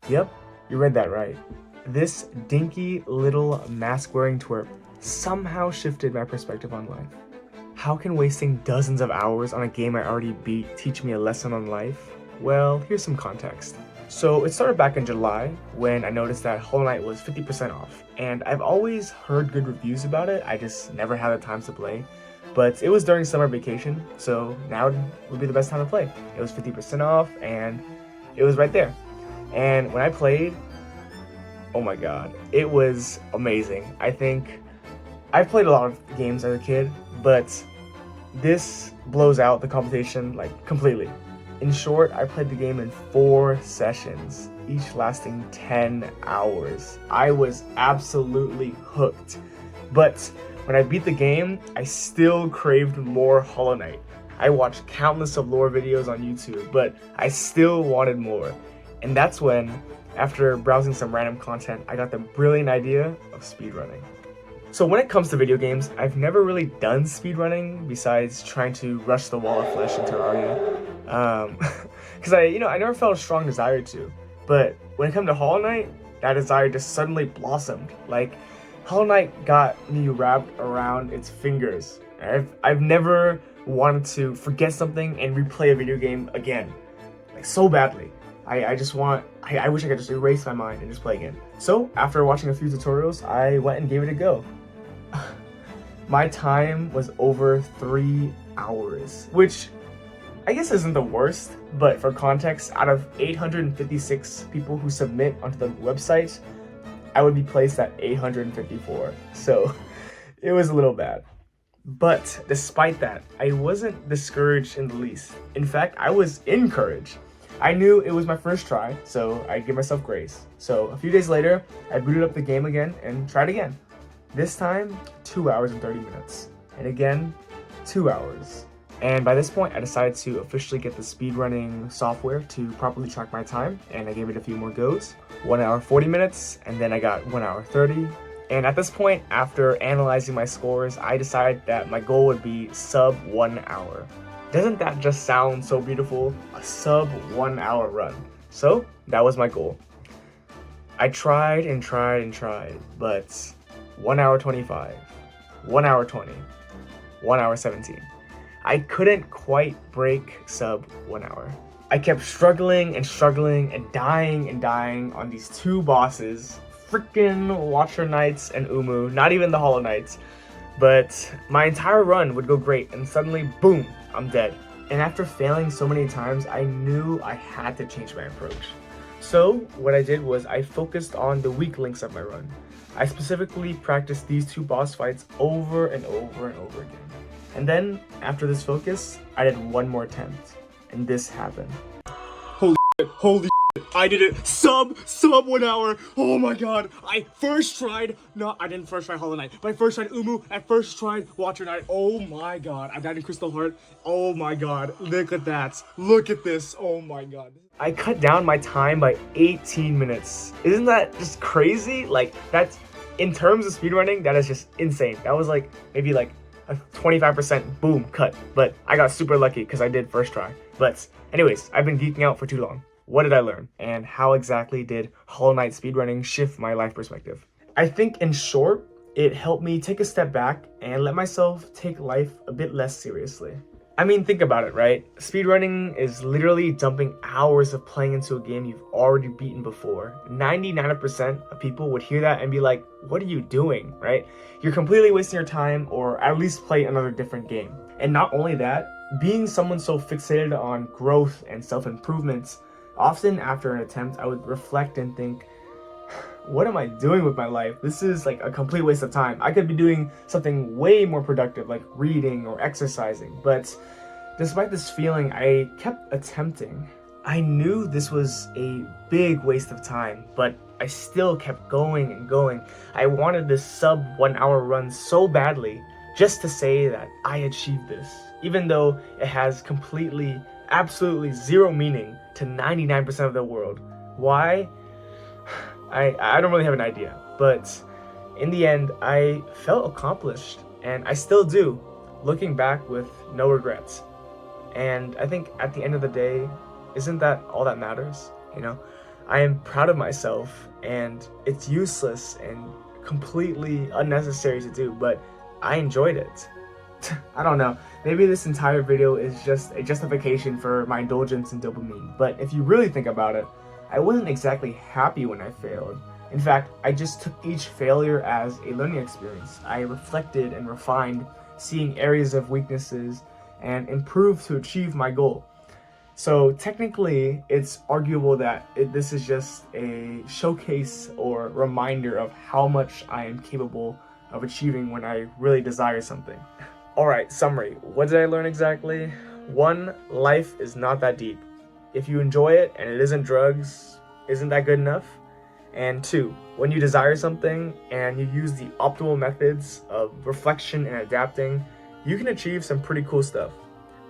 Yep, you read that right. This dinky little mask-wearing twerp somehow shifted my perspective on life. How can wasting dozens of hours on a game I already beat teach me a lesson on life? Well, here's some context. So it started back in July when I noticed that Hollow Knight was 50% off, and I've always heard good reviews about it, I just never had the time to play. But it was during summer vacation, so now would be the best time to play. It was 50% off, and it was right there. And when I played, oh my god, it was amazing. I think I've played a lot of games as a kid, but this blows out the competition like completely. In short, I played the game in 4 sessions, each lasting 10 hours. I was absolutely hooked. But when I beat the game, I still craved more Hollow Knight. I watched countless of lore videos on YouTube, but I still wanted more. And that's when, after browsing some random content, I got the brilliant idea of speedrunning. So when it comes to video games, I've never really done speedrunning besides trying to rush the wall of flesh in Terraria. Because I never felt a strong desire to. But when it came to Hollow Knight, that desire just suddenly blossomed. Like, Hollow Knight got me wrapped around its fingers. I've never wanted to forget something and replay a video game again, like so badly. I wish I could just erase my mind and just play again. So after watching a few tutorials, I went and gave it a go. My time was over 3 hours, which I guess isn't the worst, but for context, out of 856 people who submit onto the website, I would be placed at 854, so it was a little bad. But despite that, I wasn't discouraged in the least. In fact, I was encouraged. I knew it was my first try, so I'd give myself grace. So a few days later, I booted up the game again and tried again. This time, 2 hours and 30 minutes. And again, 2 hours. And by this point, I decided to officially get the speedrunning software to properly track my time, and I gave it a few more goes. 1 hour 40 minutes, and then I got 1 hour 30. And at this point, after analyzing my scores, I decided that my goal would be sub 1 hour. Doesn't that just sound so beautiful? A sub 1 hour run. So that was my goal. I tried and tried and tried, but 1 hour 25, 1 hour 20, 1 hour 17. I couldn't quite break sub 1 hour. I kept struggling and struggling and dying on these 2 bosses, freaking Watcher Knights and Umu, not even the Hollow Knights. But my entire run would go great, and suddenly, boom, I'm dead. And after failing so many times, I knew I had to change my approach. So what I did was I focused on the weak links of my run. I specifically practiced these 2 boss fights over and over and over again. And then, after this focus, I did 1 more attempt, and this happened. Holy shit, I did it, sub 1 hour, oh my god, I didn't first try Hollow Knight, but I first tried Umu, I first tried Watcher Knight, oh my god, I died in Crystal Heart, oh my god, look at that, look at this, oh my god. I cut down my time by 18 minutes, isn't that just crazy? Like, that's, in terms of speedrunning, that is just insane. That was like, maybe like a 25% boom cut, but I got super lucky because I did first try. But anyways, I've been geeking out for too long. What did I learn? And how exactly did Hollow Knight speedrunning shift my life perspective? I think in short, it helped me take a step back and let myself take life a bit less seriously. I mean, think about it, right? Speedrunning is literally dumping hours of playing into a game you've already beaten before. 99% of people would hear that and be like, what are you doing, right? You're completely wasting your time, or at least play another different game. And not only that, being someone so fixated on growth and self-improvements, often after an attempt, I would reflect and think, what am I doing with my life? This is like a complete waste of time. I could be doing something way more productive, like reading or exercising. But despite this feeling, I kept attempting. I knew this was a big waste of time, but I still kept going and going. I wanted this sub 1 hour run so badly, just to say that I achieved this, even though it has completely, absolutely zero meaning to 99% of the world. Why? I don't really have an idea, but in the end, I felt accomplished, and I still do, looking back with no regrets. And I think at the end of the day, isn't that all that matters, you know? I am proud of myself, and it's useless and completely unnecessary to do, but I enjoyed it. I don't know, maybe this entire video is just a justification for my indulgence in dopamine, but if you really think about it, I wasn't exactly happy when I failed. In fact, I just took each failure as a learning experience. I reflected and refined, seeing areas of weaknesses, and improved to achieve my goal. So technically, it's arguable that this is just a showcase or reminder of how much I am capable of achieving when I really desire something. Alright, summary. What did I learn exactly? 1, life is not that deep. If you enjoy it and it isn't drugs, isn't that good enough? And 2, when you desire something and you use the optimal methods of reflection and adapting, you can achieve some pretty cool stuff.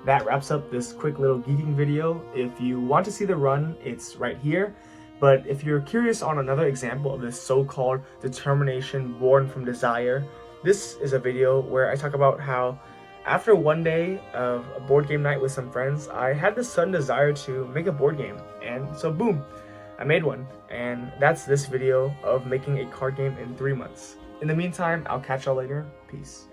That wraps up this quick little geeking video. If you want to see the run, it's right here. But if you're curious on another example of this so-called determination born from desire, this is a video where I talk about how after one day of a board game night with some friends, I had this sudden desire to make a board game. And so boom, I made one. And that's this video of making a card game in 3 months. In the meantime, I'll catch y'all later. Peace.